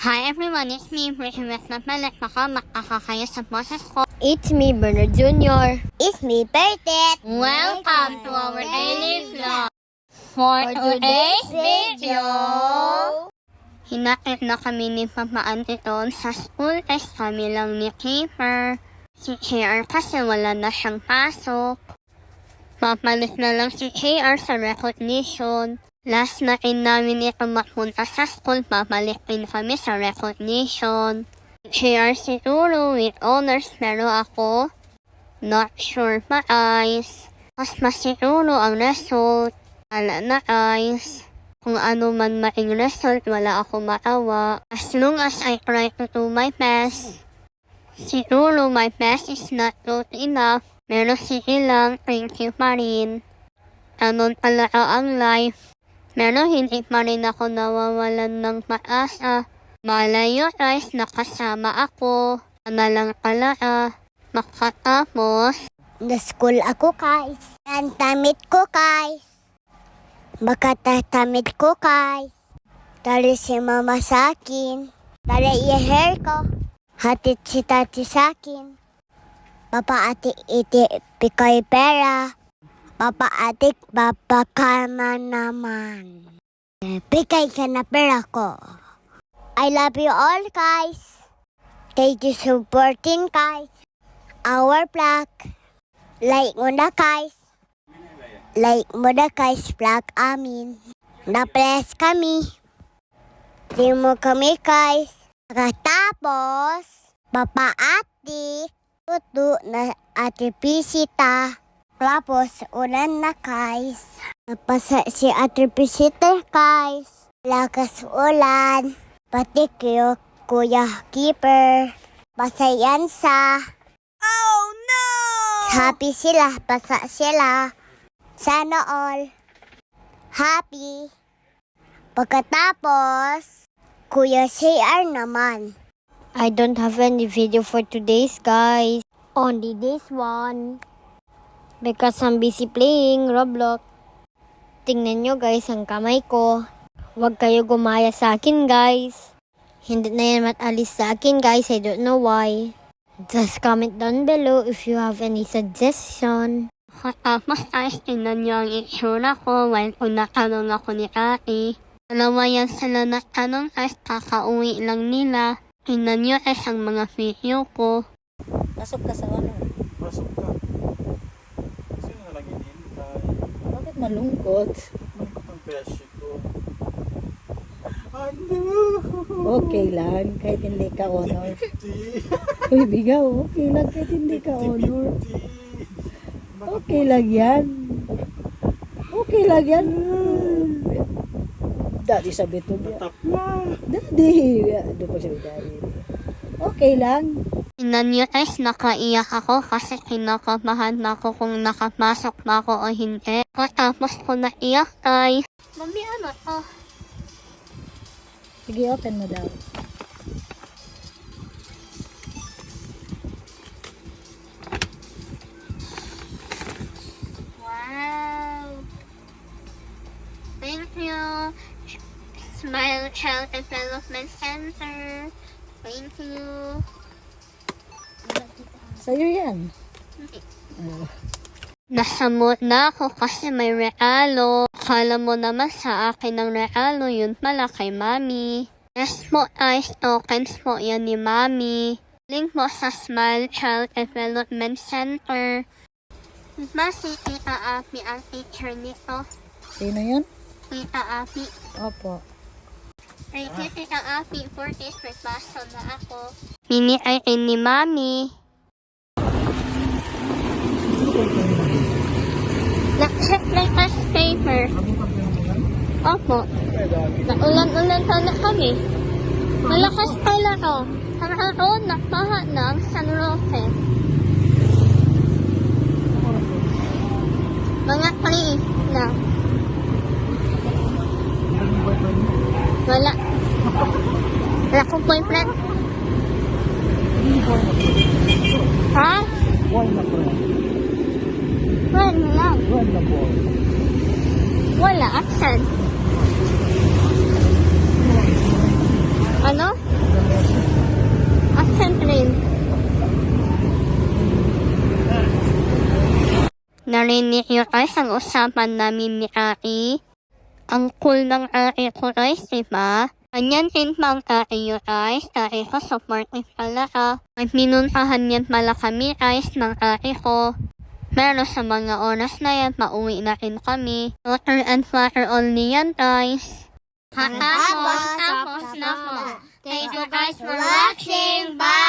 Hi everyone, it's me, Brittany with Napalit makakaya sa boses ko. It's me, Bernard Jr. It's me, Bertet. Welcome to our daily vlog. For today's video, hinakit na kami ni Papa Antiton sa school test kami lang ni Kiefer. Si KR kasi wala na siyang pasok. Papalit na lang si KR sa recognition. Last na rin namin ito mapunta sa school, papalit din kami sa recognition. KR siguro with honors pero ako, not sure pa guys. Mas masiguro ang result, wala na guys. Kung ano man maing result, wala ako maawa. As long as I try to do my best. Siguro my best is not good enough, pero sige lang, thank you pa rin. Ganon talaga ang life. Pero hindi pa rin ako nawawalan ng pag-asa. Malayo guys, nakasama ako. Sana lang talaga makatapos. The school ako, guys. Ang tamit ko, guys. Makatatamit ko, guys. Dali si mama sa akin. Dali i-hair ko. Hatid si tati sa akin. Papa ati iti pikay pera. Papa atik, papa ka naman. Bigay ka na pera ko. I love you all, guys. Thank you supporting, guys. Our vlog. Like mo na, guys. Like mo na, guys, vlog amin. Na-bless kami. Di mo kami, guys. Pagkatapos, papa atik, tuto na ati bisita. Tapos, ulan na, guys. Napasa si Ate Pisita, guys. Lakas ulan. Pati kayo, Kuya Keeper. Pasayan sa. Oh no! Happy sila, basa sila. Sana all. Happy. Pagkatapos, Kuya CR naman. I don't have any video for today's guys. Only this one. Because I'm busy playing Roblox. Tingnan nyo guys ang kamay ko. Huwag kayo gumaya sa akin guys. Hindi na yan matalis sa akin guys. I don't know why. Just comment down below if you have any suggestion. Tapos guys, tingnan niyo ang itsura ko while natanong ako ni ate. Dalawa yan sila natanong guys, kakauwi lang nila. Tingnan niyo guys ang mga video ko. Pasok ka sa ano? Pasok ka. Sino na lang inintay? Bakit malungkot? Malungkot ang beshi ko. Ano? Okay lang, kahit hindi ka honor. Ti. Uy, bigaw, okay lang kahit hindi ka honor. Okay lang yan. Okay lang yan. Daddy sabi to niya. Tap na. Daddy. Doon ko sabi daddy. Okay lang. Tingnan niyo guys, nakaiyak ako kasi kinakabahan na ako kung nakapasok na ako o hindi. Tapos ko naiyak guys. Mami, ano to? Sige, open mo daw. Wow! Thank you! Smile Child Development Center. Thank you! Sa'yo yan. Nasamot na ako kasi may regalo. Akala mo naman sa akin ng regalo, yun pala kay Mami. Yes po guys, tokens po yan ni Mami. Link mo sa Smile Child Development Center. Diba si Tita Api ang teacher nito? Sino yun? Tita Api. Opo. Thank you, Tita Api, for this repaso na ako. Mini ay ni Mami. Check lang as paper. Opo. Naulan-ulan sana kami. Malakas pala to. Hanggang nagpaha na ang San Roque. Mga 3 na. Wala. Wala kong boyfriend. Ha? Boy na boy. Friend lang. Boy na boy. Wala, action. Ano? Ano yun? Narinig niyo guys ang usapan namin ni Ari. Ang cool ng Ari ko guys, diba? Ganyan din pang Ari nyo guys, Ari ko supportive pala ka. May pinuntahan yan pala kami guys ng Ari ko. Pero sa mga oras na yan, pauwi na rin kami. Water and water only yan guys. Tapos na po. Thank you guys for watching. Bye!